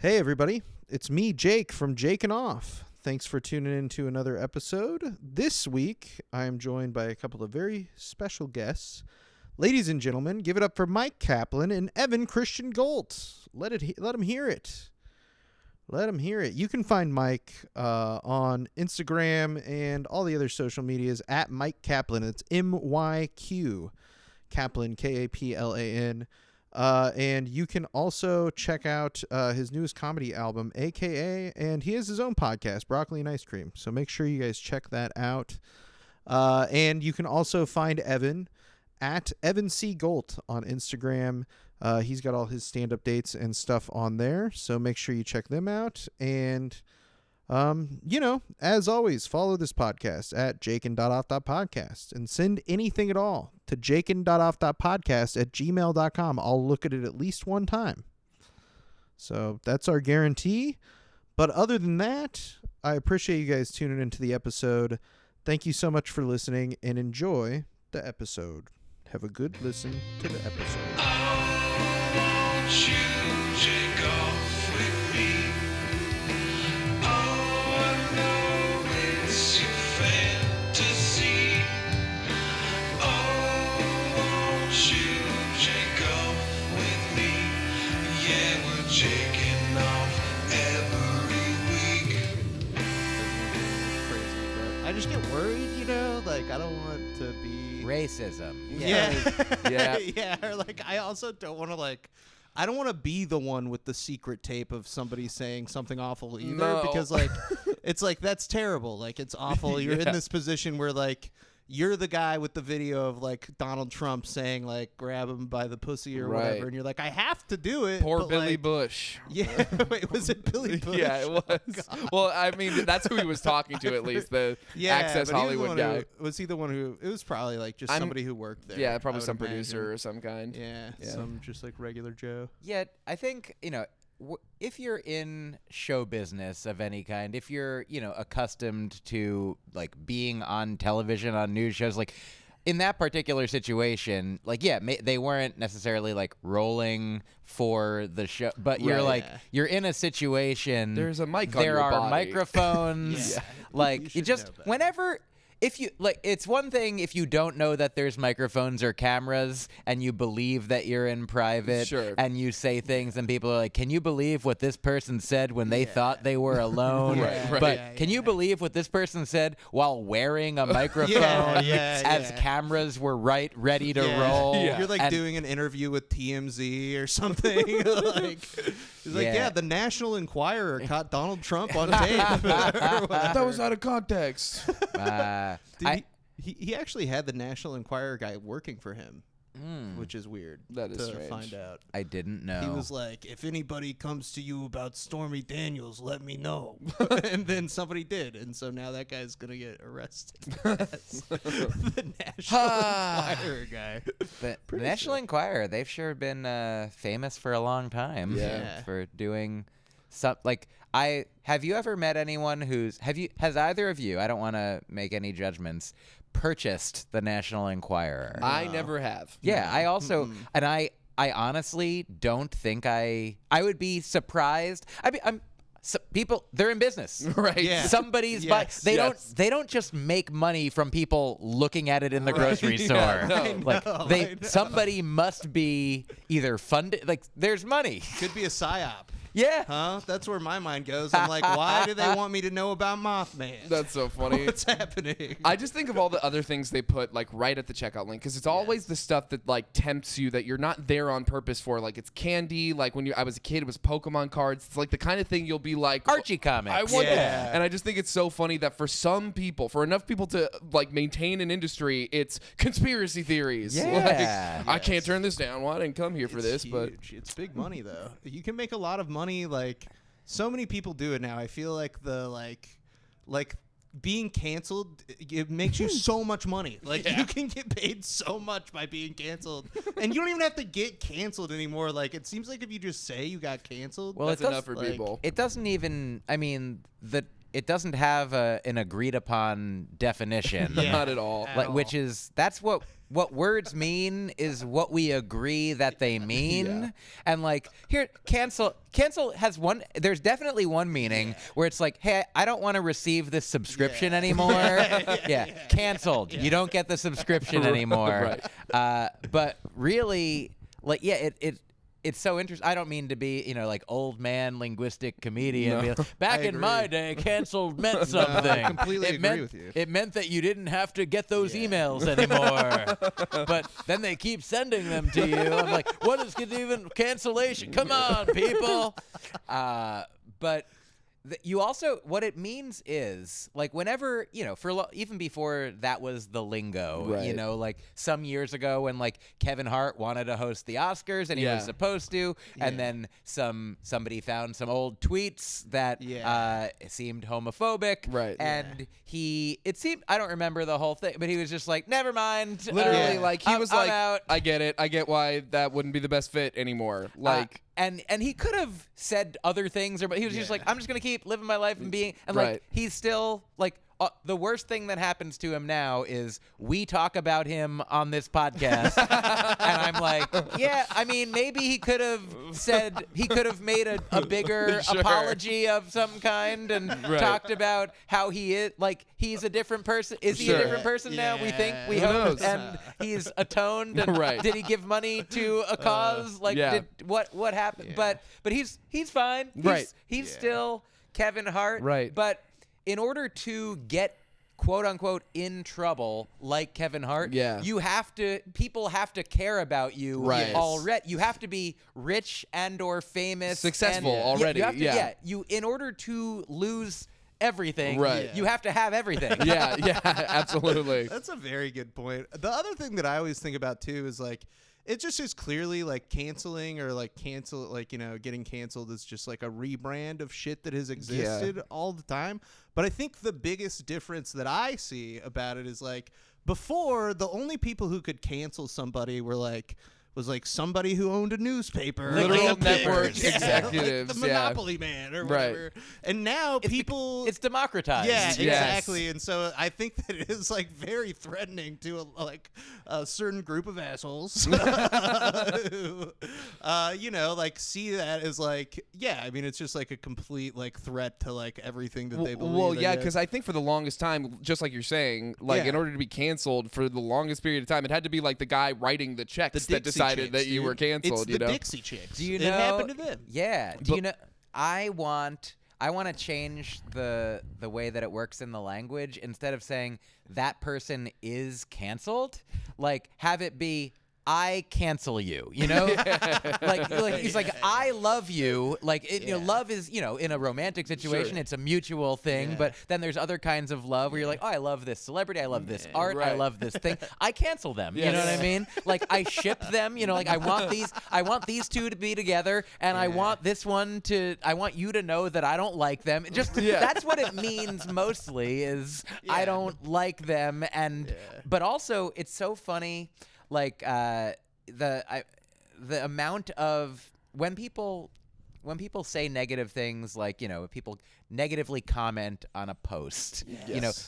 Hey, everybody. It's me, Jake, from Jakin.off. Thanks for tuning in to another episode. This week, I am joined by a couple of very special guests. Ladies and gentlemen, give it up for Myq Kaplan and Evan Christian Goldt. Let him hear it. Let him hear it. You can find Myq on Instagram and all the other social medias at Myq Kaplan. It's MYQ Kaplan, Kaplan. And you can also check out his newest comedy album, AKA, and he has his own podcast, Broccoli and Ice Cream. So make sure you guys check that out. And you can also find Evan at Evan C. Goldt on Instagram. He's got all his stand-up dates and stuff on there, so make sure you check them out. And, as always, follow this podcast at jakin.off.podcast and send anything at all to jakin.off.podcast@gmail.com. I'll look at it at least one time. So that's our guarantee. But other than that, I appreciate you guys tuning into the episode. Thank you so much for listening and enjoy the episode. Have a good listen to the episode. Oh, won't you take off with me? Oh, I know it's your fantasy. Oh, won't you take off with me? Yeah, we're taking off every week. I just get worried, like I don't want to be Racism. Yeah. Yeah. Yeah. Or I also don't want to I don't want to be the one with the secret tape of somebody saying something awful either, No. because it's that's terrible. It's awful. You're in this position where you're the guy with the video of Donald Trump saying grab him by the pussy or Right. whatever, and you're like, I have to do it. Poor but, Billy Bush. Yeah. Wait, was it Billy Bush? Yeah, it was. Oh, Well, I mean, that's who he was talking to, at least, the Access but he was the Hollywood one guy. was he the one who? It was probably just somebody who worked there. Yeah, I probably would some imagine. producer or some kind. Yeah, Yeah. some just regular Joe. Yet, I think, if you're in show business of any kind, if you're, accustomed to being on television, on news shows, in that particular situation, they weren't necessarily rolling for the show, but you're Right. you're in a situation. There's a mic on There your are body. microphones. You You should just know that. whenever. If you it's one thing if you don't know that there's microphones or cameras and you believe that you're in private Sure. and you say things and people are like, can you believe what this person said when they thought they were alone? Right, right. But Yeah, can you believe what this person said while wearing a microphone as cameras were ready to roll? Yeah. You're And- doing an interview with TMZ or something. It's the National Enquirer caught Donald Trump on tape. That was out of context. He actually had the National Enquirer guy working for him, which is weird. That is to strange. find out. I didn't know. He was like, if anybody comes to you about Stormy Daniels, let me know. And then somebody did. And so now that guy's going to get arrested. The National Enquirer guy. The National Enquirer, they've sure been famous for a long time. Yeah. For doing some have you ever met anyone has either of you, I don't want to make any judgments, purchased the National Enquirer? I never have. Yeah, I also and I honestly don't think I would be surprised. People, they're in business. Right. Yeah. Somebody's Yes. they Yes. don't just make money from people looking at it in the grocery store. Yeah, no. I know. Somebody must be either funded, there's money. Could be a psyop. Yeah. Huh? That's where my mind goes. I'm like, why do they want me to know about Mothman? That's so funny. What's happening? I just think of all the other things they put right at the checkout link, because it's always the stuff that tempts you that you're not there on purpose for. It's candy. When I was a kid, it was Pokemon cards. It's the kind of thing you'll be like, Archie comics. I want Yeah. that. And I just think it's so funny that for some people, for enough people to maintain an industry, it's conspiracy theories. Yeah. I can't turn this down. Well, I didn't come here for It's this, but huge. It's big money though. You can make a lot of money. So many people do it now. I feel like being canceled, it makes you so much money. You can get paid so much by being canceled, and you don't even have to get canceled anymore. It seems like if you just say you got canceled, Well, that's it does- enough for people. It doesn't even. I mean, it doesn't have an agreed upon definition. Not at all. That's what words mean is what we agree that they mean. And like here, cancel has one. There's definitely one meaning where it's like, hey, I don't want to receive this subscription anymore. Canceled. You don't get the subscription anymore. But really, like, it's so interesting. I don't mean to be, like old man linguistic comedian. No, Back in my day, canceled meant something. I completely agree meant, with you. It meant that you didn't have to get those emails anymore. But then they keep sending them to you. I'm like, what is even cancellation? Come on, people. But you also, what it means is, like, whenever, even before that was the lingo, like some years ago when, like, Kevin Hart wanted to host the Oscars and he was supposed to, and then somebody found some old tweets that seemed homophobic, and it seemed, I don't remember the whole thing, but he was just like, never mind. Literally, like, he was like, out. I get it. I get why that wouldn't be the best fit anymore. Like, and he could have said other things, but he was just like, I'm just gonna keep living my life and being, and like he's still like. The worst thing that happens to him now is we talk about him on this podcast, and I'm like, I mean, maybe he could have made a bigger apology of some kind and talked about how he is, like, he's a different person. Is he a different person now? We think, we Who hope, knows? and he's atoned. And did he give money to a cause? Like, what happened? But he's fine. He's still Kevin Hart. But in order to get quote unquote in trouble like Kevin Hart, people have to care about you already. You have to be rich and or famous, successful already. In order to lose everything, you have to have everything. Absolutely. That's a very good point. The other thing that I always think about too is like, it just is clearly like canceling or like getting canceled is just like a rebrand of shit that has existed all the time. But I think the biggest difference that I see about it is like before, the only people who could cancel somebody was like somebody who owned a newspaper, literal network like executives, the Monopoly man or whatever. And now people, it's democratized. Yeah, exactly. And so I think that it is like very threatening to a certain group of assholes who, like see that as like, I mean, it's just like a complete like threat to like everything that they believe. Well, because I think for the longest time, just like you're saying, like in order to be canceled for the longest period of time, it had to be like the guy writing the checks that decided that you were canceled. It's the Dixie Chicks. Do you know? It happened to them. Yeah. Do you know? I want to change the way that it works in the language. Instead of saying that person is canceled, like have it be, I cancel you, like he's like, I love you. Like, love is, in a romantic situation, it's a mutual thing. But then there's other kinds of love where you're like, oh, I love this celebrity. I love this art. I love this thing. I cancel them. You know what I mean? Like, I ship them, like I want these two to be together. And I want I want you to know that I don't like them. That's what it means mostly is I don't like them. But also it's so funny. Like the amount of when people say negative things, like people negatively comment on a post,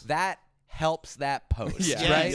that helps that post, right?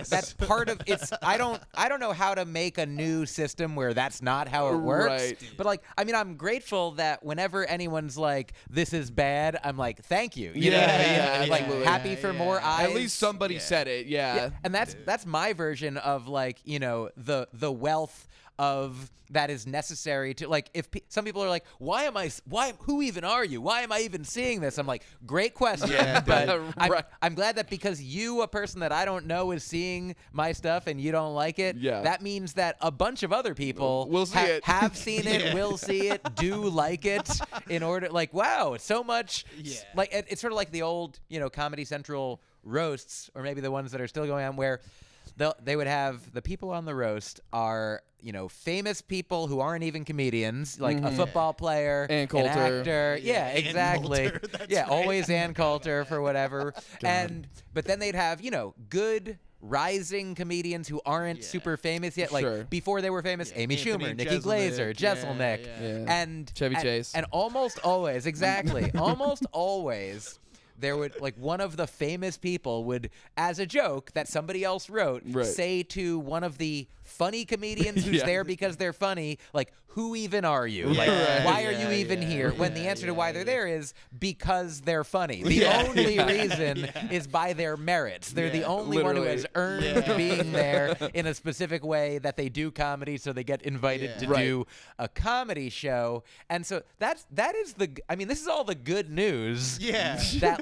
That's part of it's. I don't know how to make a new system where that's not how it works. But like, I mean, I'm grateful that whenever anyone's like, "This is bad," I'm like, "Thank you." You know what I mean? Like, happy for more eyes. At least somebody said it. Yeah. And that's my version of like, the wealth of that is necessary to, like, if some people are like, who even are you? Why am I even seeing this? I'm like, great question. But I'm glad that because you, a person that I don't know, is seeing my stuff and you don't like it, that means that a bunch of other people will see it. Have seen it, will see it, do like it in order, like, wow, it's so much. Like, it's sort of like the old, Comedy Central roasts, or maybe the ones that are still going on, where they would have the people on the roast are, famous people who aren't even comedians, like a football player, Ann Coulter. An actor. Yeah, exactly. Coulter, Always Ann Coulter for whatever. But then they'd have, good rising comedians who aren't super famous yet, like Sure. before they were famous. Amy Anthony Schumer, Nikki Glaser, Jeselnik, Jeselnik, yeah. Chevy Chase. and almost always, exactly, almost always. There would, like, one of the famous people would, as a joke that somebody else wrote, say to one of the funny comedians who's there because they're funny, like, who even are you? Like, why are you even here? When the answer to why they're there is because they're funny. The only reason is by their merits. They're the only one who has earned being there in a specific way that they do comedy, so they get invited to do a comedy show. And so that is I mean, this is all the good news. Yeah. That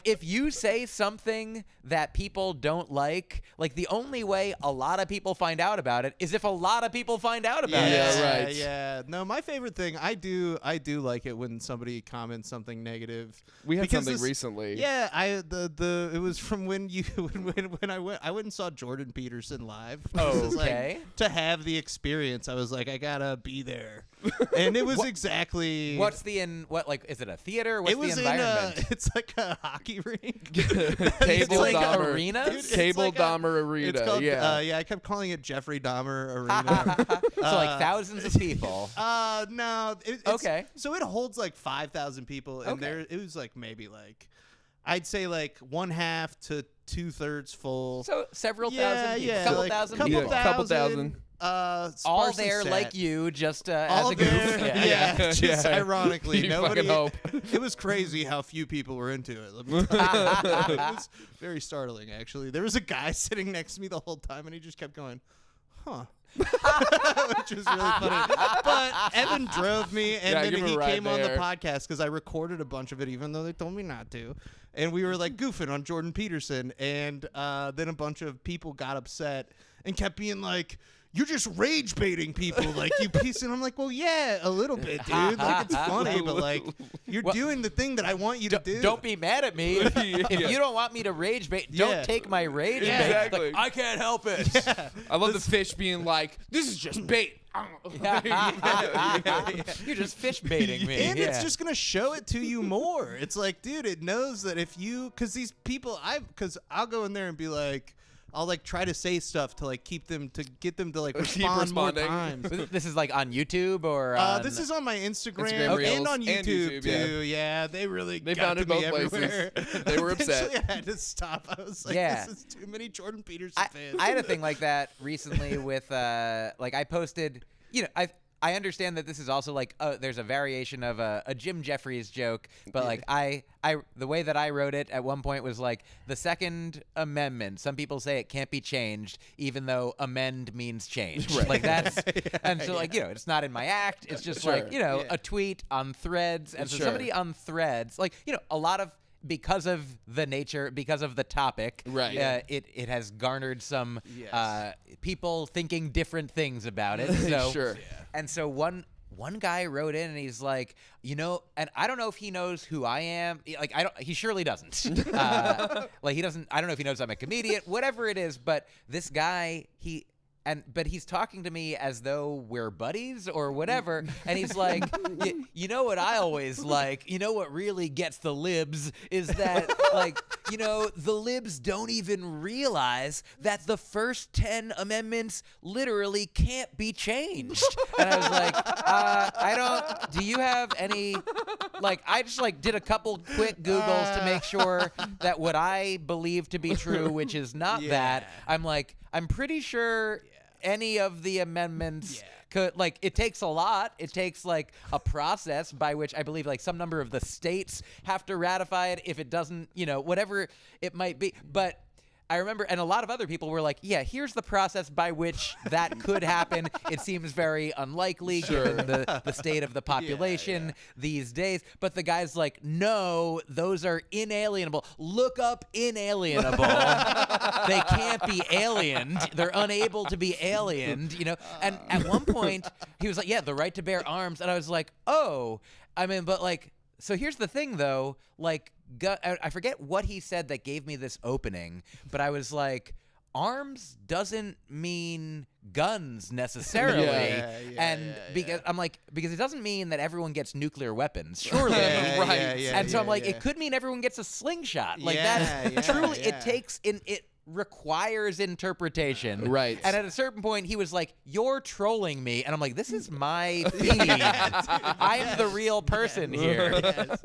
if you say something that people don't like the only way a lot of people find out about it is if a lot of people find out about it. Yeah, right. Yeah. No, my favorite thing, I do like it when somebody comments something negative. We had Because something recently. Yeah, it was from when you when I went and saw Jordan Peterson live. Okay. To have the experience, I was like, I gotta be there, and it was exactly. Is it a theater? What's It was the environment? it's like a hockey rink. Cable like Dahmer arenas? Dude, it's Cable like Dahmer Arena. It's called, yeah. I kept calling it Jeffrey Dahmer Arena. So like thousands of people. No. It's, Okay. So it holds like 5,000 people, and it was like maybe like, I'd say like 1/2 to 2/3 full. So several thousand people. Yeah, Couple like, thousand couple people. Couple thousand. All sparsely there set. like you, just as All a goof. there, Yeah. just ironically, You nobody. fucking hope. It was crazy how few people were into it. Let me tell you. It was very startling, actually. There was a guy sitting next to me the whole time, and he just kept going, "Huh." Which was really funny. But Evan drove me, and Yeah, then give him he a ride came on the there. podcast because I recorded a bunch of it, even though they told me not to. And we were like goofing on Jordan Peterson, and then a bunch of people got upset and kept being like, "You're just rage baiting people, like, you piece." And I'm like, well, yeah, a little bit, dude. Like, it's funny, but like, you're doing the thing that I want you to do. Don't be mad at me. If you don't want me to rage bait, don't take my rage bait. Exactly. Like, I can't help it. I love the fish being like, "This is just bait." You're just fish baiting me. And it's just gonna show it to you more. It's like, dude, it knows that if you, because these people, because I'll go in there and be like, I'll like try to say stuff to like get them to like respond more responding. times. This is like on YouTube or on... This is on my Instagram, Instagram Reels and on and YouTube, YouTube, too. Yeah, they They got found to it me both everywhere. places. They were upset. Eventually, I had to stop. I was like, this is too many Jordan Peterson fans. I had a thing like that recently with like I posted, I understand that this is also like there's a variation of a Jim Jeffries joke, but like I the way that I wrote it at one point was like the Second Amendment. Some people say it can't be changed, even though amend means change. Right. Like that's and so like it's not in my act. It's just like a tweet on Threads, and so somebody on Threads, like a lot of. Because of the nature, because of the topic, right? It has garnered some people thinking different things about it. So, and so one guy wrote in and he's like, and I don't know if he knows who I am. Like he surely doesn't. Like he doesn't. I don't know if he knows I'm a comedian. Whatever it is, but this guy but he's talking to me as though we're buddies or whatever, and he's like, you know what I always like? You know what really gets the libs is that, like, the libs don't even realize that the first 10 amendments literally can't be changed. And I was like, do you have any, like, I just, like, did a couple quick Googles to make sure that what I believe to be true, which is not that, I'm pretty sure any of the amendments could, like, it takes a lot. It takes like a process by which I believe like some number of the states have to ratify it. If it doesn't, whatever it might be. But I remember, and a lot of other people were like, yeah, here's the process by which that could happen. It seems very unlikely given the state of the population these days. But the guy's like, no, those are inalienable. Look up inalienable. They can't be aliened. They're unable to be aliened, And at one point, he was like, yeah, the right to bear arms. And I was like, oh, I mean, but like, so here's the thing, though, like, I forget what he said that gave me this opening, but I was like, arms doesn't mean guns necessarily. Because I'm like, because it doesn't mean that everyone gets nuclear weapons, surely. And so I'm like, it could mean everyone gets a slingshot. Like that's truly, it takes it requires interpretation. Right. And at a certain point, he was like, "You're trolling me," and I'm like, "This is my feed. I'm the real person here." Yes.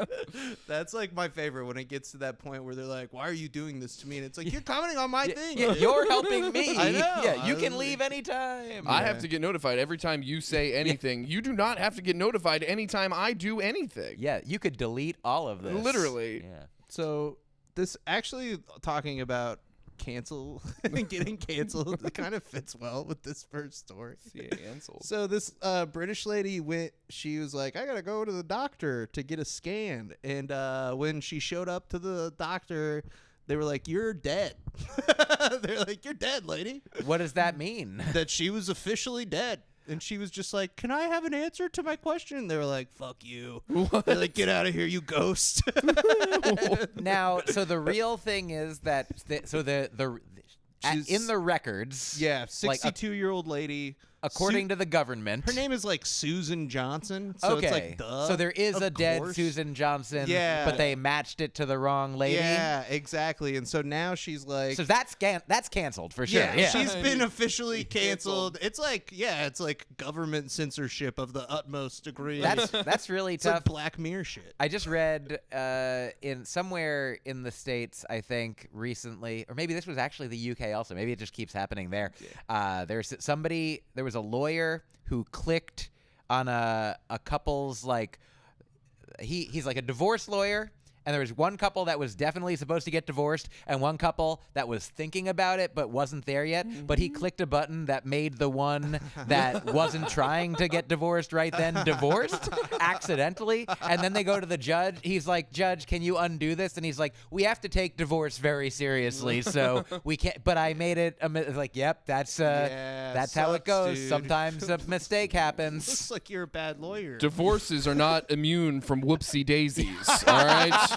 That's like my favorite when it gets to that point where they're like, "Why are you doing this to me?" And it's like, "You're commenting on my thing. Yeah, you're helping me. I know. Yeah, you can leave anytime. I have to get notified every time you say anything. You do not have to get notified anytime I do anything. Yeah, you could delete all of this. Literally. Yeah. So this actually talking about getting canceled, it kind of fits well with this first story. So this British lady she was like, I gotta go to the doctor to get a scan, and when she showed up to the doctor, they were like, "You're dead." They're like, "You're dead, lady." What does that mean? That she was officially dead. And she was just like, "Can I have an answer to my question?" They were like, "Fuck you." They're like, "Get out of here, you ghost." Now, so the real thing is that in the records, Yeah, like, 62-year-old lady. according to the government, Her name is like Susan Johnson. So okay, it's like, duh. so there is of a dead course. Susan Johnson, Yeah. but they matched it to the wrong lady. Yeah, exactly. And so now she's like, So that's canceled for sure. Yeah, she's been officially canceled. It's like, it's like government censorship of the utmost degree. that's really it's tough. like Black Mirror shit. I just read in somewhere in the States, I think recently, or maybe this was actually the UK also. Maybe it just keeps happening there. There was a lawyer who clicked on a couple's, like, he's like a divorce lawyer, and there was one couple that was definitely supposed to get divorced and one couple that was thinking about it but wasn't there yet. But he clicked a button that made the one that wasn't trying to get divorced right then divorced accidentally. And then they go to the judge. He's like, "Judge, can you undo this?" And he's like, "We have to take divorce very seriously, so we can't." But I made it like, "Yep, that's how it sucks, goes. dude. Sometimes a mistake happens." Looks like you're a bad lawyer. Divorces are not immune from whoopsie daisies. All right.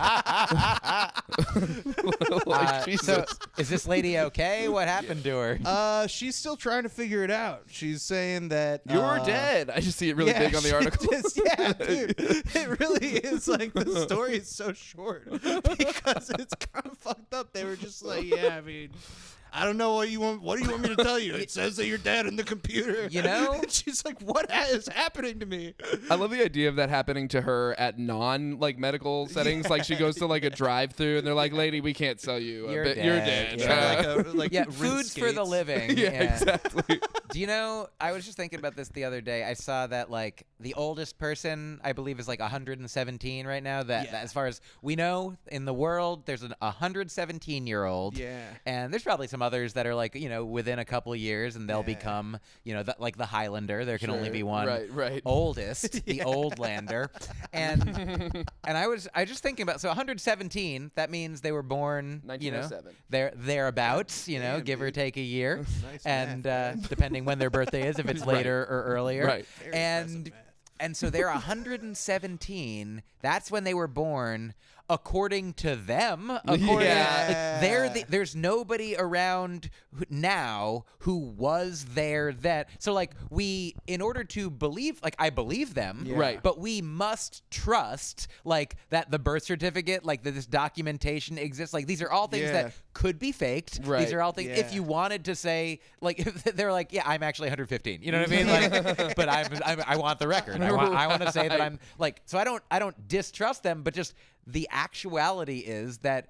Jesus. So is this lady okay? What happened to her? She's still trying to figure it out. She's saying that You're dead. I just see it really big on the article. Dude, it really is like the story is so short because it's kind of fucked up. They were just like, I mean, I don't know what you want. What do you want me to tell you? It says that you're dead in the computer. You know? And she's like, what is happening to me? I love the idea of that happening to her at medical settings. Like she goes to like a drive-through and they're like, "Lady, we can't sell you. You're You're dead." dead." Yeah, foods for the living. Yeah, exactly. Do you know, I was just thinking about this the other day. I saw that, like, the oldest person, I believe, is like 117 right now. That as far as we know in the world, there's an 117-year-old. Yeah. And there's probably some others that are like, within a couple of years, and they'll become, like the Highlander. There can only be one right. oldest, the old lander. And I was just thinking about, so 117, that means they were born, 1907. thereabouts, Damn, give or dude. take a year. Nice And math. depending when their birthday is, if it's later or earlier. Right. Very impressive math. And so they're 117. That's when they were born, according to them. There's nobody around now who was there then. So, like, in order to believe, like, I believe them, Right. but we must trust, like, that the birth certificate, like, that this documentation exists. Like, these are all things that could be faked. Right. These are all things. If you wanted to say, like, if they're like, "Yeah, I'm actually 115." You know what I mean? Like, but I want the record. I want to say that I'm like. So I don't distrust them, but just the actuality is that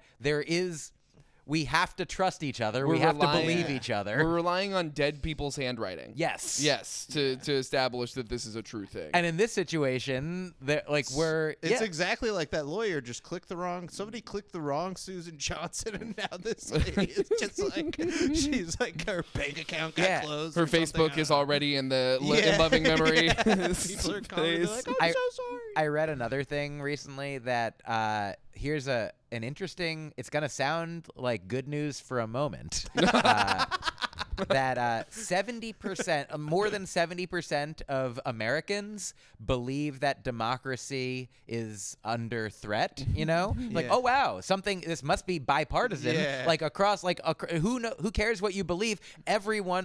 we have to trust each other. We have to believe each other. We're relying on dead people's handwriting. Yes. Yes, to establish that this is a true thing. And in this situation, It's exactly like that lawyer just somebody clicked the wrong Susan Johnson, and now this lady is just like, she's like, her bank account got closed. Her or something. Facebook is already in the Yeah. loving memory. People are calling like, I'm so sorry. I read another thing recently that here's an interesting. It's gonna sound like good news for a moment. That 70%, more than 70% of Americans believe that democracy is under threat. Like, oh wow, this must be bipartisan. Yeah. Like across, like who cares what you believe?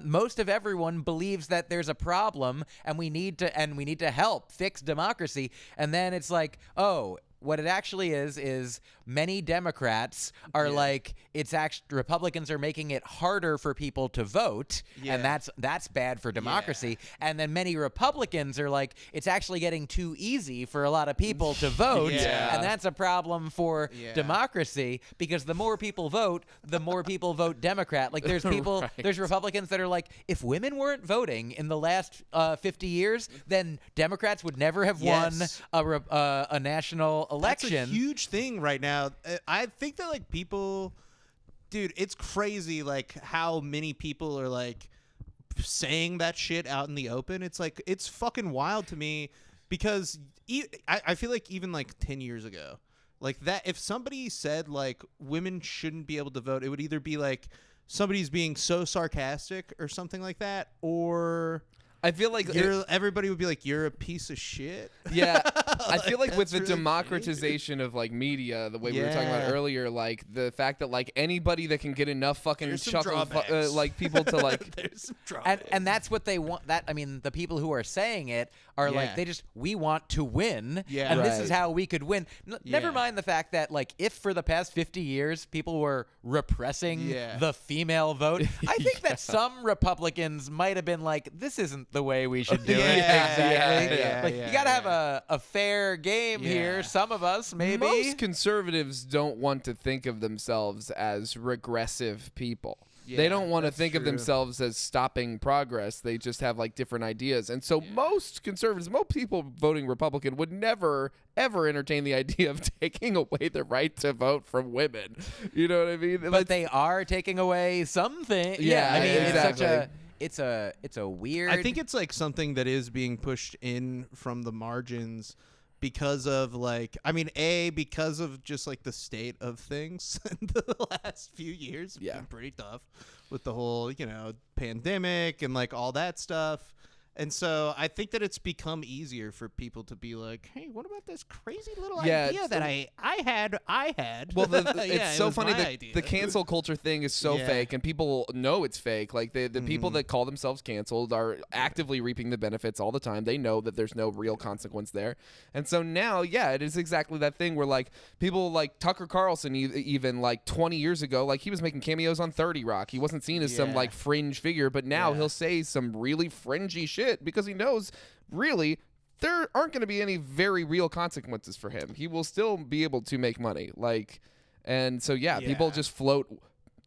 Most of everyone believes that there's a problem, and we need to help fix democracy. And then it's like, oh, what it actually is many Democrats are like, it's actually Republicans are making it harder for people to vote, and that's bad for democracy. And then many Republicans are like, it's actually getting too easy for a lot of people to vote, and that's a problem for democracy, because the more people vote, the more people vote Democrat. Like there's people, there's Republicans that are like, if women weren't voting in the last 50 years, then Democrats would never have won a national election. That's a huge thing right now. I think that like people, dude, it's crazy like how many people are like saying that shit out in the open. It's like, it's fucking wild to me, because I feel like even like 10 years ago, like that, if somebody said like women shouldn't be able to vote, it would either be like somebody's being so sarcastic or something like that, or I feel like everybody would be like, you're a piece of shit. Yeah. I feel like with the really democratization of like media, the way we were talking about earlier, like the fact that like anybody that can get enough fucking chuckle like people to like There's some drawbacks. And that's what they want. That, I mean, the people who are saying it are like, we want to win, and this is how we could win. Never mind the fact that like, if for the past 50 years people were repressing the female vote, I think that some Republicans might have been like, this isn't the way we should do it. Exactly. You gotta have a fair game here. Some of us, maybe. Most conservatives don't want to think of themselves as regressive people. They don't want to think of themselves as stopping progress. They just have like different ideas. And so most conservatives, most people voting Republican would never, ever entertain the idea of taking away the right to vote from women. You know what I mean? But they are taking away something. Yeah, I mean, exactly. it's a weird. I think it's like something that is being pushed in from the margins because of like, I mean, because of just like the state of things in the last few years. It's been pretty tough with the whole, pandemic and like all that stuff. And so I think that it's become easier for people to be like, hey, what about this crazy little idea that I had? Well, it's so funny that the cancel culture thing is so fake, and people know it's fake. Like the people that call themselves canceled are actively reaping the benefits all the time. They know that there's no real consequence there. And so now, it is exactly that thing where like people like Tucker Carlson, even like 20 years ago, like he was making cameos on 30 Rock. He wasn't seen as some like fringe figure, but now he'll say some really fringy shit because he knows really there aren't going to be any very real consequences for him. He will still be able to make money. And so people just float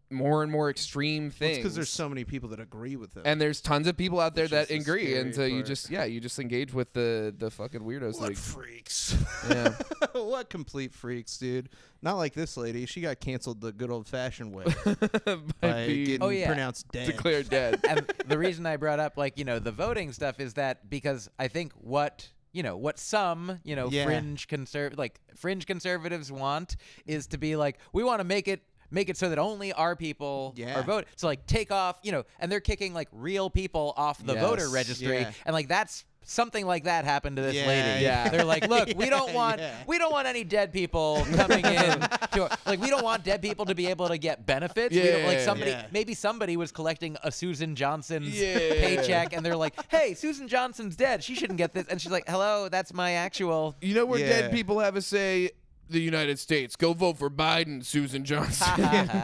more and more extreme things. Because there's so many people that agree with him. And there's tons of people out there that agree. And so you just engage with the fucking weirdos. What freaks. Yeah. What complete freaks, dude. Not like this lady. She got canceled the good old-fashioned way. by getting pronounced dead. Declared dead. And the reason I brought up, the voting stuff is that because I think what some, fringe conservatives want is to be like, we want to make it so that only our people are voting. So like take off, and they're kicking like real people off the voter registry. And like that's something like that happened to this lady. Yeah. They're like, look, we don't want any dead people coming in we don't want dead people to be able to get benefits. Maybe somebody was collecting a Susan Johnson's paycheck and they're like, hey, Susan Johnson's dead. She shouldn't get this. And she's like, hello, that's my actual. You know where dead people have a say? The United States. Go vote for Biden, Susan Johnson.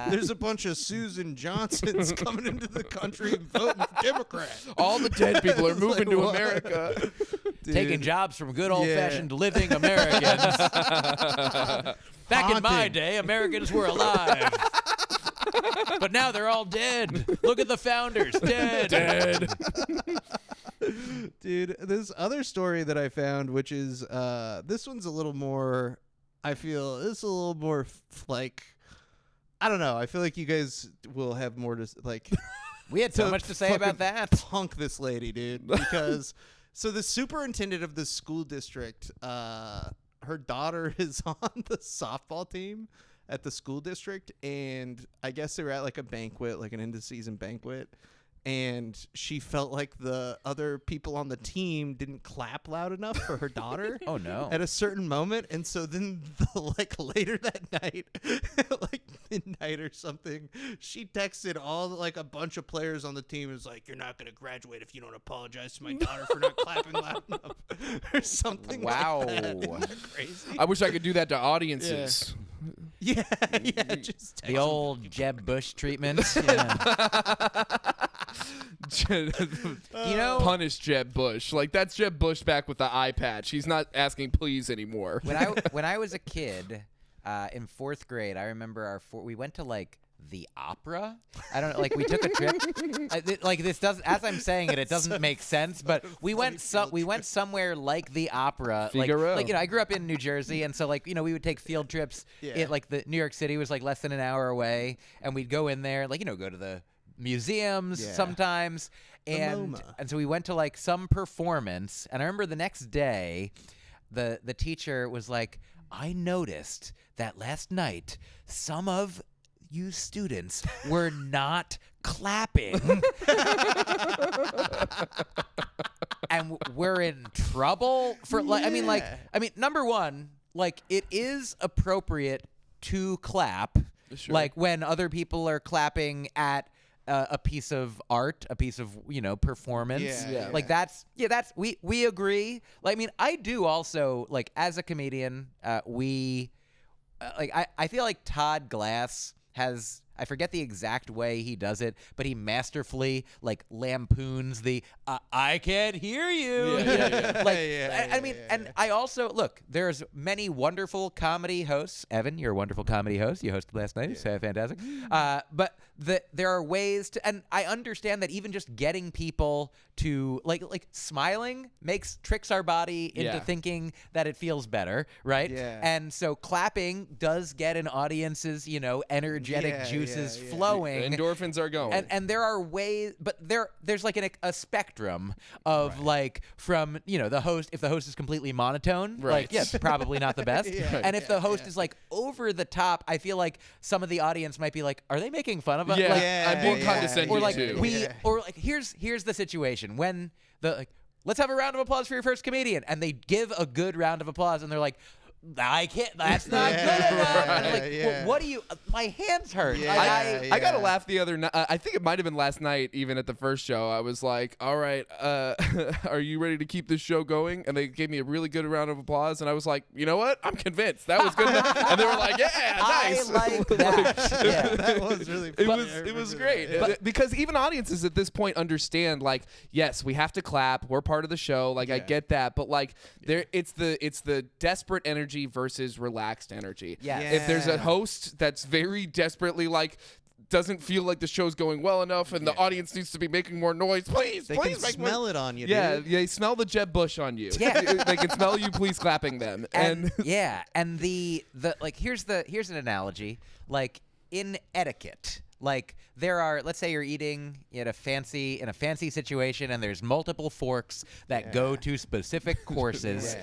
There's a bunch of Susan Johnsons coming into the country and voting for Democrats. All the dead people are moving to America. Taking jobs from good old-fashioned living Americans. Back in my day, Americans were alive. But now they're all dead. Look at the founders. Dead. Dude, this other story that I found, which is, this one's a little more... I feel this is a little more I don't know. I feel like you guys will have more to like. We had so much to say about that. Punk this lady, dude. Because so the superintendent of the school district, her daughter is on the softball team at the school district, and I guess they were at like a banquet, like an end of season banquet. And she felt like the other people on the team didn't clap loud enough for her daughter. Oh no! At a certain moment, and so then later that night, midnight or something, she texted a bunch of players on the team and was like, "You're not going to graduate if you don't apologize to my daughter for not clapping loud enough," or something. Wow. Like that. Isn't that crazy? I wish I could do that to audiences. Yeah, just The old Jeb Bush treatment. Yeah. Punish Jeb Bush. Like, that's Jeb Bush back with the eye patch. He's not asking please anymore. When I was a kid, in 4th grade, I remember we went to like the opera. I don't know, like we took a trip. This doesn't, as I'm saying it doesn't make sense, but we went somewhere like the opera. Figaro. Like I grew up in New Jersey, and so we would take field trips. Yeah. The New York City was like less than an hour away, and we'd go in there, go to the museums sometimes. And so we went to like some performance, and I remember the next day the teacher was like, "I noticed that last night some of you students were not clapping." And we're in trouble for number one, it is appropriate to clap, Sure. when other people are clapping at a piece of art, a piece of performance. We agree. I do also as a comedian. I feel like Todd Glass has, I forget the exact way he does it, but he masterfully lampoons the "I can't hear you." And I also there's many wonderful comedy hosts. Evan, you're a wonderful comedy host. You hosted last night. It's fantastic. But there are ways to, and I understand that even just getting people to smiling tricks our body into thinking that it feels better, right? Yeah. And so clapping does get an audience's energetic juices flowing. Endorphins are going. And there are ways, but there's a spectrum of from the host. If the host is completely monotone, right? It's probably not the best. And if the host is over the top, I feel like some of the audience might be like, "Are they making fun of us?" I'm being condescending Or here's the situation when let's have a round of applause for your first comedian, and they give a good round of applause, and they're like, "I can't. That's not good enough." And well, what do you? My hands hurt. I got to laugh the other night. I think it might have been last night, even at the first show. I was like, "All right, are you ready to keep this show going?" And they gave me a really good round of applause, and I was like, "You know what? I'm convinced that was good enough." And they were like, "Yeah, nice." I like that. That was really funny. It was great. Because even audiences at this point understand, yes, we have to clap. We're part of the show. I get that, but it's the desperate energy versus relaxed energy. If there's a host that's very desperately doesn't feel like the show's going well enough and the audience needs to be making more noise, please can smell it on you, dude. They smell the Jeb Bush on you. They can smell you please clapping them. And the here's an analogy. In etiquette, there are, let's say you're eating in a fancy situation, and there's multiple forks that go to specific courses.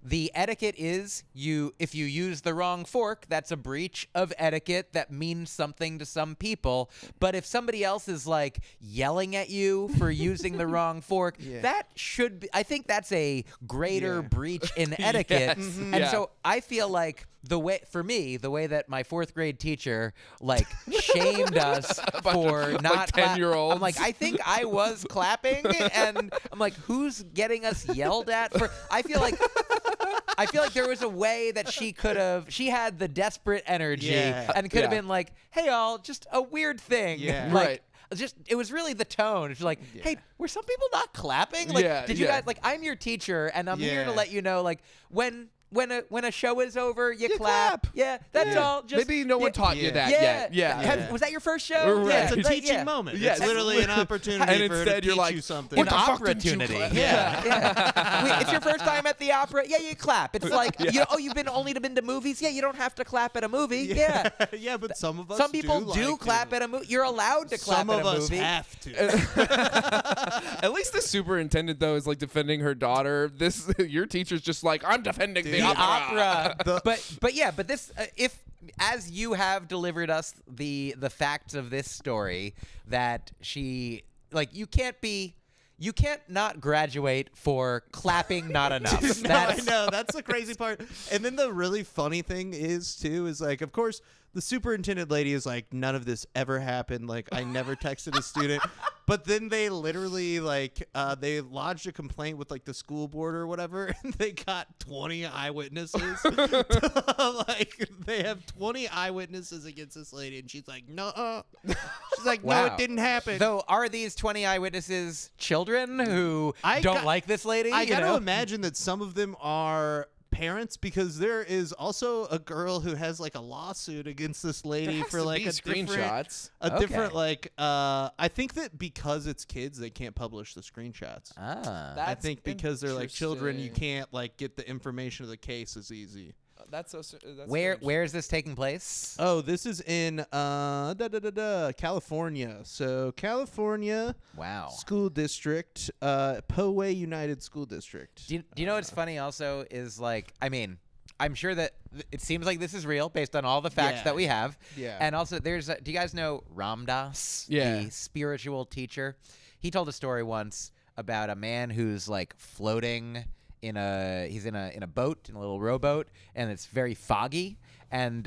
The etiquette is if you use the wrong fork, that's a breach of etiquette that means something to some people. But if somebody else is yelling at you for using the wrong fork, that should be, I think that's a greater breach in etiquette. And so I feel the way that my 4th grade teacher shamed us for not 10-year-olds. I'm I think I was clapping, and I'm who's getting us yelled at for? I feel like there was a way that she had the desperate energy and could have been "Hey, y'all, just a weird thing." Right. It was really the tone. It's "Hey, were some people not clapping? Did you guys I'm your teacher, and I'm here to let you know when a show is over, you clap. Yeah, that's all. Just, maybe no one taught you that yet. Yeah. Was that your first show? Right. It's a teaching moment. Yes. It's literally an opportunity and for her instead to you're teach you something. An opportunity. It's your first time at the opera. Yeah, you clap. It's you've only been to movies. Yeah, you don't have to clap at a movie. Yeah. Yeah, but some of us Some people do clap at a movie. You're allowed to clap at a movie. Some of us have to. At least the superintendent, though, is defending her daughter. Your teacher's just I'm defending the opera. But this if as you have delivered us the facts of this story, that she you can't not graduate for clapping not enough. I know, that's the crazy part. And then the really funny thing is of course the superintendent lady is like, none of this ever happened. Like, I never texted a student. But then they literally like they lodged a complaint with like the school board or whatever, and they got 20 eyewitnesses. Like they have 20 eyewitnesses against this lady, and she's like, no. She's like, no, it didn't happen. Though, are these 20 eyewitnesses children who don't like this lady? I gotta imagine that some of them are parents, because there is also a girl who has like a lawsuit against this lady for like screenshots. Different like I think that because it's kids, they can't publish the screenshots. I think because they're like children, you can't like get the information of the case as easy. That's where is this taking place? Oh, this is in California. So California, school district, Poway United School District. Do you know what's funny? Also, is like, I mean, I'm sure that it seems like this is real based on all the facts that we have. Yeah. And also, do you guys know Ram Dass, the spiritual teacher? He told a story once about a man who's like floating. He's in a boat, in a little rowboat, and it's very foggy. And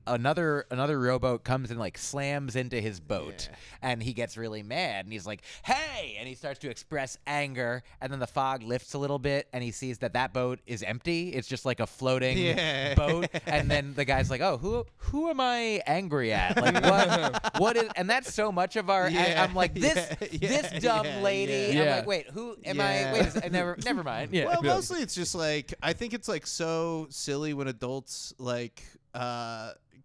another rowboat comes and like slams into his boat, and he gets really mad, and he's like, "Hey!" And he starts to express anger, and then the fog lifts a little bit, and he sees that boat is empty. It's just like a floating boat, and then the guy's like, "Oh, who am I angry at? Like what is?" And that's so much of our. I'm like this dumb lady. I'm like, wait, who am I? Wait, never mind. Yeah. Well, mostly it's just like, I think it's like so silly when adults like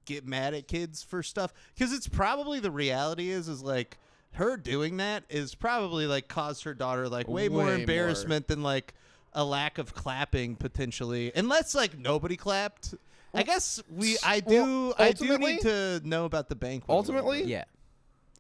get mad at kids for stuff, because it's probably the reality is like her doing that is probably like caused her daughter like way more embarrassment than like a lack of clapping potentially, unless like nobody clapped. I guess I do need to know about the banquet. Ultimately,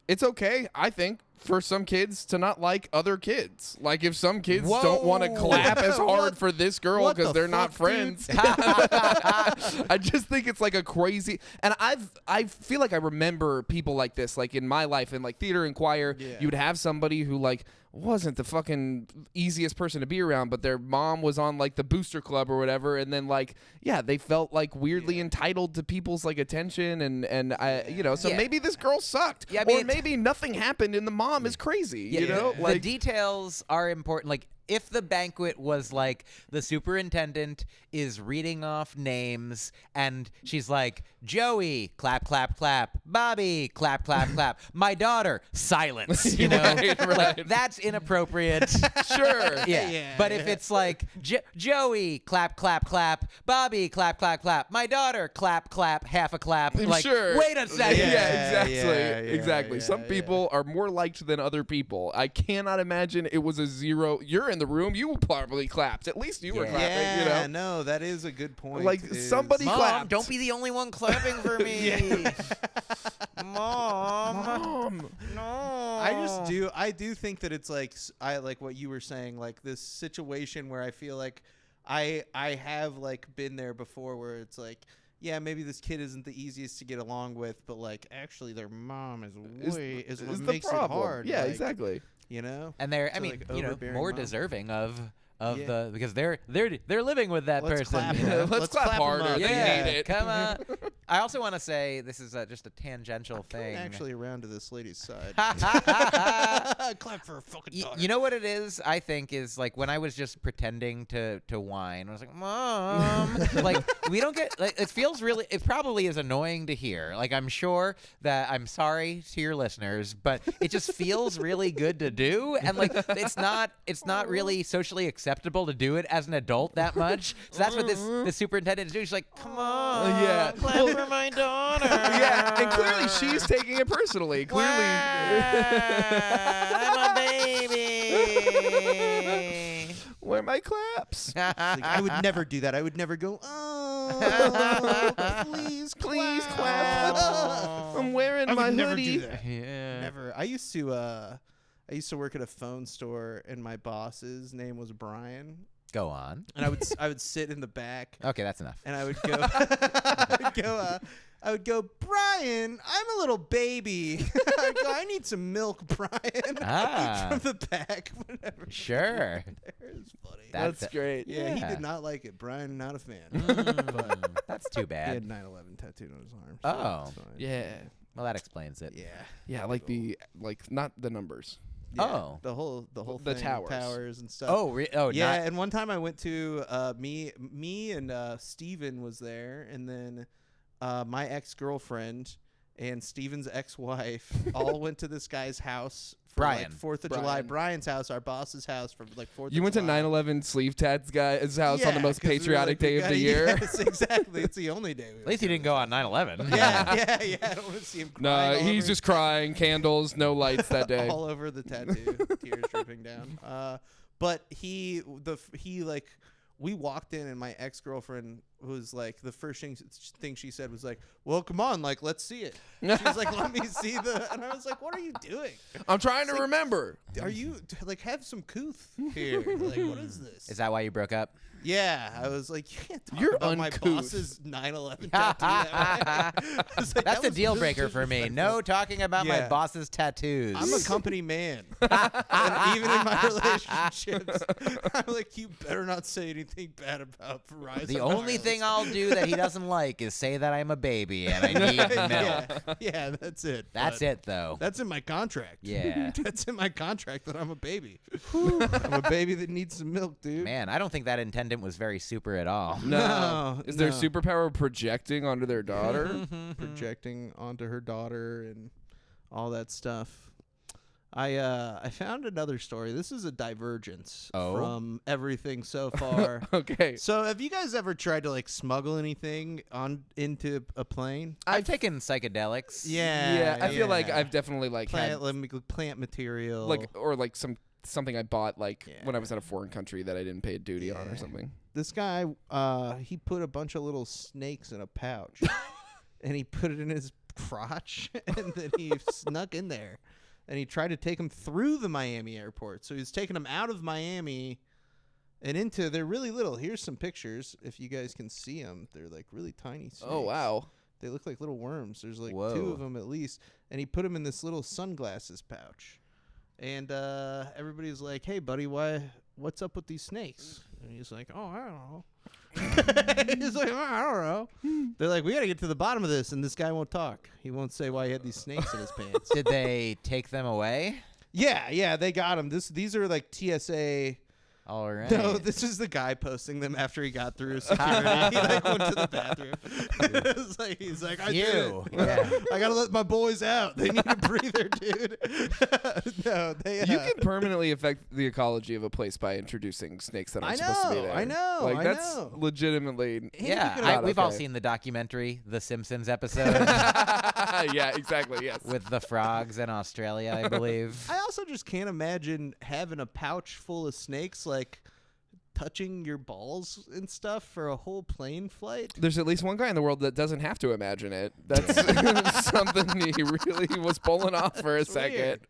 it's okay, I think, for some kids to not like other kids. Like, if some kids don't want to clap as hard for this girl because they're not friends. I just think it's like a crazy. And I feel like I remember people like this, like in my life, in like theater and choir. You would have somebody who like wasn't the fucking easiest person to be around, but their mom was on like the booster club or whatever, and then like they felt like weirdly entitled to people's like attention, and I so maybe this girl sucked, or maybe nothing happened and the mom is crazy. You know, like the details are important. Like, if the banquet was like the superintendent is reading off names and she's like, Joey, clap, clap, clap. Bobby, clap, clap, clap. My daughter, silence. You know, like, that's inappropriate. Sure. But if it's like Joey, clap, clap, clap. Bobby, clap, clap, clap. My daughter, clap, clap, half a clap. Like, wait a second. Exactly. Some people are more liked than other people. I cannot imagine it was a zero. You're in the room, you probably clapped. At least you were clapping. You know? No, that is a good point. Like, somebody Mom, clapped. Don't be the only one clapping for me. Mom, no. I do think that it's like, I like what you were saying, like this situation where I feel like I have like been there before, where it's like, yeah, maybe this kid isn't the easiest to get along with, but like actually their mom is what makes it hard. Yeah, like, exactly. You know, and they're more deserving of the, because they're living with that person. Clap, you know? Let's clap harder. They need it. Come on. I also want to say, this is just a tangential thing. Actually, around to this lady's side. Clap for her fucking daughter. You know what it is? I think is like when I was just pretending to whine. I was like, Mom, like we don't get. Like, it feels really. It probably is annoying to hear. Like, I'm sure that I'm sorry to your listeners, but it just feels really good to do, and like it's not really socially acceptable to do it as an adult that much. So that's what the superintendent is doing. She's like, come on, clap for my daughter. And clearly she's taking it personally. Clearly, I'm a baby. Where are my claps? Like, I would never do that. I would never go, oh, please clap. I'm wearing my never hoodie. Do that. Yeah. Never. I used to work at a phone store, and my boss's name was Brian. Go on. And I would sit in the back. Okay, that's enough. And I would go I would go, Brian, I'm a little baby. I'd go, I need some milk, Brian. From the back. Whatever. Sure. It's funny. That's great. Yeah, he did not like it. Brian, not a fan. But that's too He bad. had 9/11 tattooed on his arm. Oh. It's fine. Yeah. Well, that explains it. Yeah. Yeah, not the numbers. Yeah, Oh. the whole The thing, towers. and stuff. Oh, yeah. not- And one time I went to me and Steven was there, and then my ex-girlfriend and Steven's ex-wife all went to this guy's house for Brian. like 4th of July. Brian's house, our boss's house, for like 4th. You went to 9/11 sleeve tats guy's house on the most 'cause we were patriotic like, day of the year. Yes, exactly. It's the only day. At least he didn't go on 9/11. Yeah. I don't want to see him crying. No, all he's over just crying, candles, no lights that day. all over the tattoo, tears dripping down. But we walked in, and my ex-girlfriend was like, the first thing she said was like, well, come on, like, let's see it. She was like, let me see and I was like, what are you doing? I'm trying to remember. Are you, like, have some couth here? Like, what is this? Is that why you broke up? Yeah, I was like, you can't talk You're about my uncouth. boss's 9/11 tattoo that way. I was like, That's that a was deal really breaker for me. No talking about my Yeah. boss's tattoos. I'm a company man. And even in my relationships, I'm like, you better not say anything bad about Verizon. The only thing I'll do that he doesn't like is say that I'm a baby and I need milk. yeah, that's it. That's But it, though. That's in my contract. Yeah. That's in my contract that I'm a baby. I'm a baby that needs some milk, dude. Man, I don't think that intendant was very super at all. No. Is their superpower projecting onto their daughter? Projecting onto her daughter and all that stuff. I found another story. This is a divergence from everything so far. Okay. So have you guys ever tried to like smuggle anything into a plane? I've taken psychedelics. Yeah, I feel like I've definitely like had plant material, like something I bought when I was in a foreign country that I didn't pay duty on or something. This guy, he put a bunch of little snakes in a pouch, and he put it in his crotch, and then he snuck in there, and he tried to take them through the Miami airport. So he's taking them out of Miami and into. They're really little. Here's some pictures if you guys can see them. They're like really tiny snakes. Oh wow. They look like little worms. There's like Whoa. 2 of them at least, and he put them in this little sunglasses pouch. And everybody's like, "Hey, buddy, what's up with these snakes?" And he's like, "Oh, I don't know." He's like, "Oh, I don't know." They're like, "We got to get to the bottom of this," and this guy won't talk. He won't say why he had these snakes in his pants. Did they take them away? Yeah, they got him. These are like TSA. All right. No, this is the guy posting them after he got through security. He like went to the bathroom. It's like, he's like, I did it. Yeah. I gotta let my boys out. They need a breather, dude. No, they. You can permanently affect the ecology of a place by introducing snakes that aren't supposed to be there. I know. Like I that's know. legitimately. Yeah, we've all okay. seen the documentary, The Simpsons episode Yeah, exactly. Yes. with the frogs in Australia, I believe. I also just can't imagine having a pouch full of snakes like touching your balls and stuff for a whole plane flight. There's at least one guy in the world that doesn't have to imagine it. That's something he really was pulling off for a second.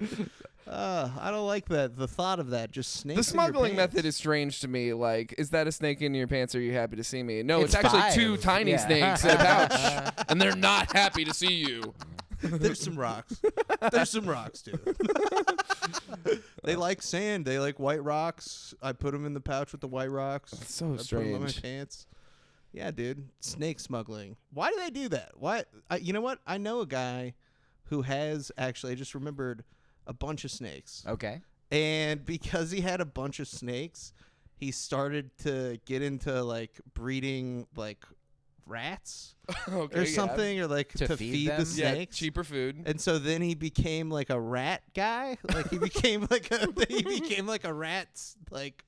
I don't like that. The thought of that, just snakes. The in your smuggling pants. method is strange to me. Like, is that a snake in your pants? Are you happy to see me? No, it's It's actually 5. 2 tiny Yeah. snakes in a pouch, and they're not happy to see you. There's some rocks. There's some rocks too. They like sand. They like white rocks. I put them in the pouch with the white rocks. That's so I put them in my strange. pants. Yeah, dude. Snake smuggling. Why do they do that? Why? You know what? I know a guy who has actually. I just remembered a bunch of snakes. Okay. And because he had a bunch of snakes, he started to get into like breeding like rats Okay, or yeah. something, or like To to feed feed them? the Yeah, snakes. cheaper food. And so then he became like a rat guy. Like he became like a rat like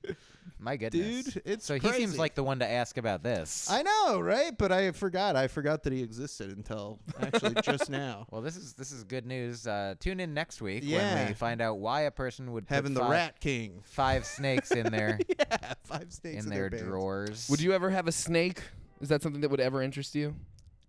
My goodness. dude. It's so crazy. he seems like the one to ask about this. I know, right? But I forgot that he existed until actually just now. Well, this is good news. Tune in next week Yeah. when we find out why a person would Having put the Rat King. 5 snakes in their Yeah, 5 snakes in in their pants. drawers. Would you ever have a snake? Is that something that would ever interest you?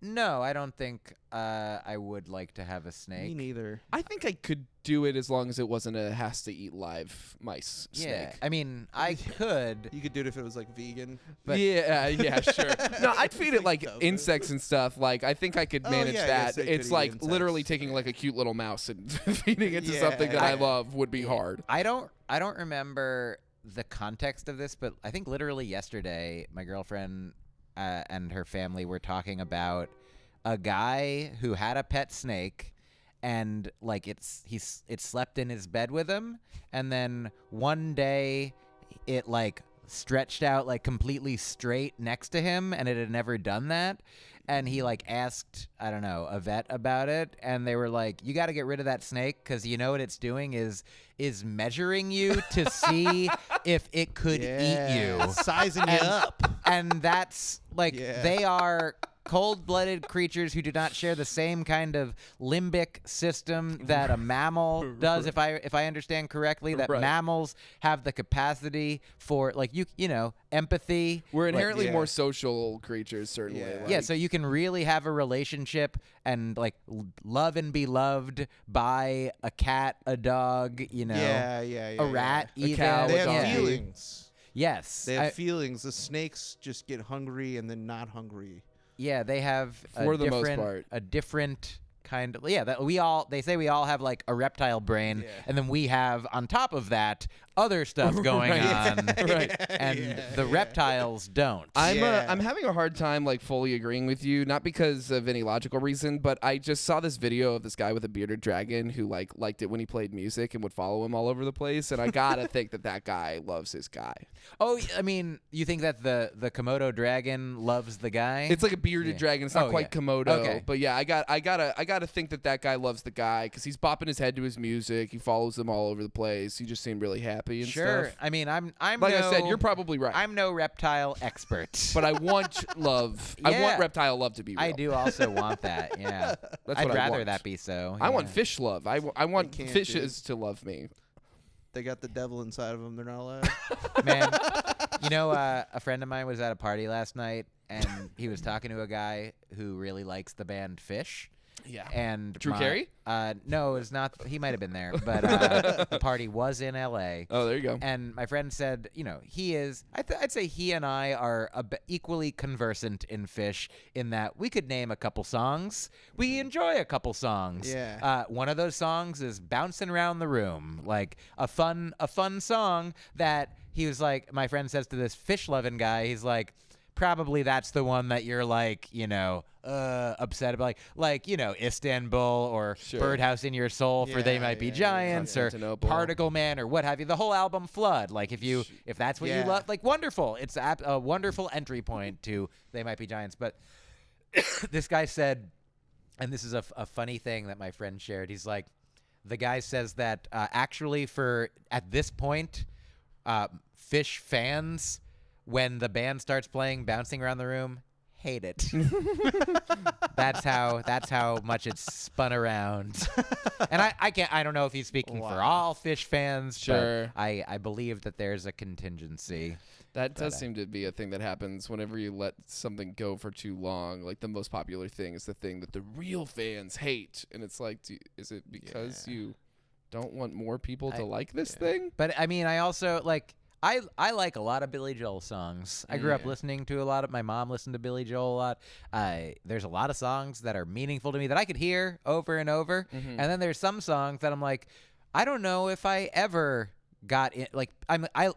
No, I don't think I would like to have a snake. Me neither. I think I could do it as long as it wasn't a has to eat live mice Yeah, snake. I mean, I could. You could do it if it was like vegan. But yeah, sure. No, I'd feed it like tofu. insects and stuff. Like I think I could manage yeah, I that. guess they It's could eat like insects. literally taking like a cute little mouse and feeding it to Yeah, something that I yeah. love would be hard. I don't remember the context of this, but I think literally yesterday, my girlfriend and her family were talking about a guy who had a pet snake, and like it slept in his bed with him, and then one day it like stretched out like completely straight next to him, and it had never done that. And he like asked, I don't know, a vet about it, and they were like, "You got to get rid of that snake because you know what it's doing is measuring you to see if it could eat you, Sizing you up. and that's like Yeah. they are cold-blooded creatures who do not share the same kind of limbic system that a mammal does. If I understand correctly, that Right. mammals have the capacity for like you know empathy. We're like, inherently yeah. more social creatures, certainly. Yeah. like- yeah, so you can really have a relationship and like love and be loved by a cat, a dog, you know, Yeah, a rat, A even. cow, They a have donkey. feelings. Yes, They have feelings. The snakes just get hungry and then not hungry. yeah, they have For the most different, part. a different kind of they say we all have like a reptile brain, Yeah. and then we have on top of that other stuff going Right. on, Right. and the reptiles don't. I'm having a hard time like fully agreeing with you, not because of any logical reason, but I just saw this video of this guy with a bearded dragon who like liked it when he played music and would follow him all over the place, and I gotta think that guy loves his guy. Oh, I mean, you think that the Komodo dragon loves the guy? It's like a bearded Yeah. dragon. It's not Oh, quite yeah. Komodo, Okay. but yeah, I gotta think that guy loves the guy because he's bopping his head to his music. He follows him all over the place. He just seemed really happy and sure. stuff. I mean, I'm Like no, I said, you're probably right. I'm no reptile expert. But I want love. I Yeah. want reptile love to be real. I do also want that. Yeah, That's I'd what I rather want. that be so. I want yeah. fish love. I want can't, fishes to love me. They got the devil inside of them. They're not allowed. Man, you know, a friend of mine was at a party last night, and he was talking to a guy who really likes the band Fish. Yeah. And Drew Carey? No, it's not. He might have been there, but the party was in L.A. Oh, there you go. And my friend said, you know, he is. I'd say he and I are equally conversant in Fish in that we could name a couple songs. We enjoy a couple songs. Yeah. One of those songs is "Bouncing Around the Room," like a fun song that he was like. My friend says to this fish loving guy, he's like, probably that's the one that you're like, you know, upset about, like you know, Istanbul or Sure. Birdhouse in Your Soul for They Yeah, Might Be yeah, Giants or Constantinople. Particle Man or what have you. The whole album Flood. Like if that's what you Yeah. love, like wonderful. It's a wonderful entry point to They Might Be Giants. But this guy said, and this is a funny thing that my friend shared. He's like, the guy says that actually at this point, Fish fans, when the band starts playing Bouncing Around the Room, hate it. That's how much it's spun around. And I don't know if he's speaking for all Fish fans, Sure. but I believe that there's a contingency. That does seem to be a thing that happens whenever you let something go for too long. Like the most popular thing is the thing that the real fans hate, and it's like, is it because you don't want more people to like this thing? But I mean, I also like I like a lot of Billy Joel songs. I grew up listening to a lot of. My mom listened to Billy Joel a lot. There's a lot of songs that are meaningful to me that I could hear over and over. And then there's some songs that I'm like, I don't know if I ever got in. Like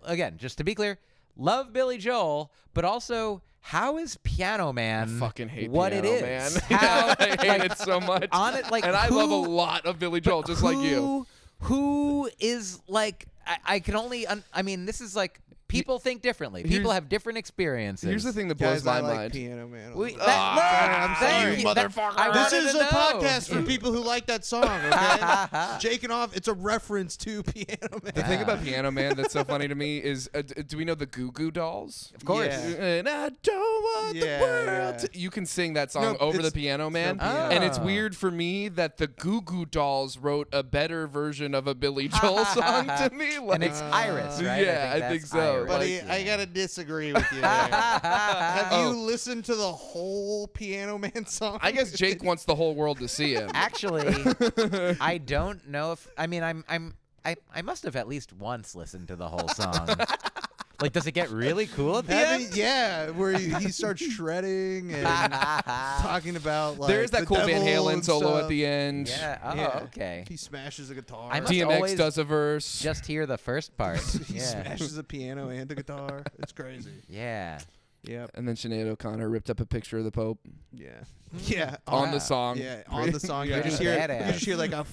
again, just to be clear, love Billy Joel, but also, how is Piano Man I fucking hate what Piano it is? Man. How, I hate it so much. On it, like, and I love a who- lot of Billy Joel, just like you. Who is like? I can only. I mean, this is like people think differently. People have different experiences. Here's the thing that blows Guys, my I like mind. Piano Man. a We, lot. that, sorry, thank you you. That- motherfucker. I This wanted is to a know. podcast for people who like that song, okay? Jakin Off, it's a reference to Piano Man. The thing about Piano Man that's so funny to me is, do we know the Goo Goo Dolls? Of course. Yeah. And I don't want Yeah, the world Goldt, you can sing that song over the Piano Man. And it's weird for me that the Goo Goo Dolls wrote a better version of a Billy Joel song to me. And it's Iris, right? Yeah, I think so. Iris. Buddy, I gotta disagree with you there. Have you listened to the whole Piano Man song? I guess Jake wants the whole world to see him. Actually, I don't know if I must have at least once listened to the whole song. Like, does it get really cool at the end? Yeah, where he starts shredding and talking about like there's that the cool Van devil Halen and solo stuff. at the end. Yeah. Oh, Yeah. okay. He smashes a guitar. I must DMX always does a verse. just hear the first part. He Yeah. smashes a piano and a guitar. It's crazy. Yeah. Yep. And then Sinead O'Connor ripped up a picture of the Pope Yeah. Yeah. on the song. Yeah. On the song. Yeah. You just hear. Badass. You just hear like a.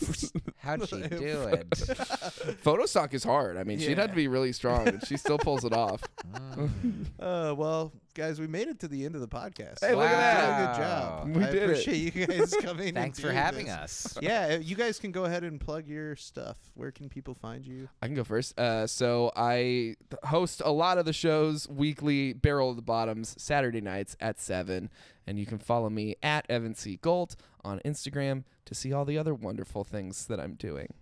How'd she do it? Photostock is hard. I mean, she'd Yeah. have to be really strong, and she still pulls it off. Well, guys, we made it to the end of the podcast. Hey, look at that. Doing a good job. We I did it. appreciate you guys coming. Thanks and for doing having this. us. Yeah, you guys can go ahead and plug your stuff. Where can people find you? I can go first. So I host a lot of the shows weekly, Barrel of the Bottoms, Saturday nights at 7. And you can follow me at Evan C. Goldt on Instagram to see all the other wonderful things that I'm doing.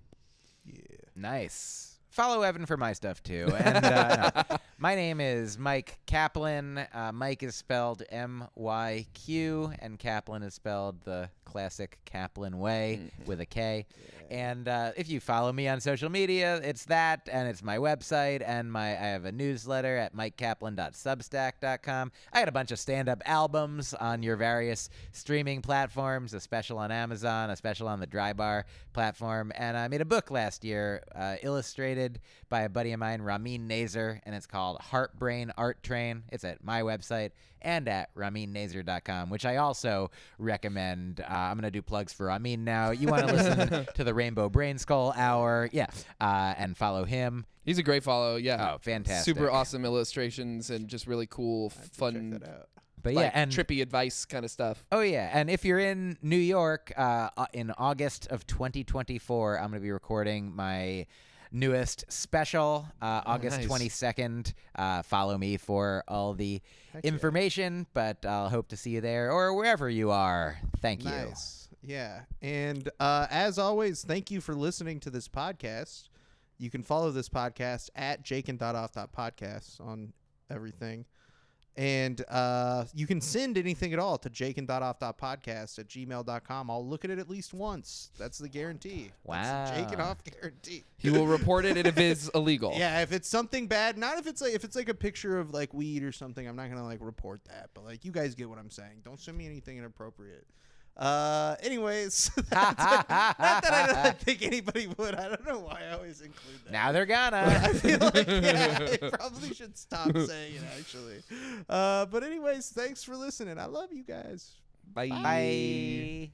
Yeah. Nice. Follow Evan for my stuff, too. And no. My name is Myq Kaplan. Myq is spelled M-Y-Q, and Kaplan is spelled the classic Kaplan way with a K. And if you follow me on social media, it's that, and it's my website, and I have a newsletter at myqkaplan.substack.com. I got a bunch of stand-up albums on your various streaming platforms, a special on Amazon, a special on the Dry Bar platform, and I made a book last year, illustrated by a buddy of mine, Ramin Nazer, and it's called Heartbrain Art Train. It's at my website and at raminnazer.com, which I also recommend. I'm going to do plugs for Ramin now. You want to listen to the Rainbow Brain Skull Hour, and follow him. He's a great follow, yeah. Oh, fantastic. Super awesome illustrations and just really cool, fun, Check that out. But like, yeah, and trippy advice kind of stuff. oh yeah, and if you're in New York in August of 2024, I'm going to be recording my newest special, August nice. 22nd. Follow me for all the information, but I'll hope to see you there or wherever you are. Thank you. Nice. Yeah. And as always, thank you for listening to this podcast. You can follow this podcast at jakin.off.podcast on everything. And you can send anything at all to jakin.off.podcast@gmail.com. I'll look at it at least once. That's the guarantee. Wow. That's the Jakin Off guarantee. He will report it if it's illegal. Yeah, if it's something bad, not if it's like a picture of like weed or something, I'm not gonna like report that. But like you guys get what I'm saying. Don't send me anything inappropriate. Anyways, not that I don't think anybody would. I don't know why I always include that. Now they're gonna. I feel like I probably should stop saying it actually. But anyways, thanks for listening. I love you guys. Bye. Bye.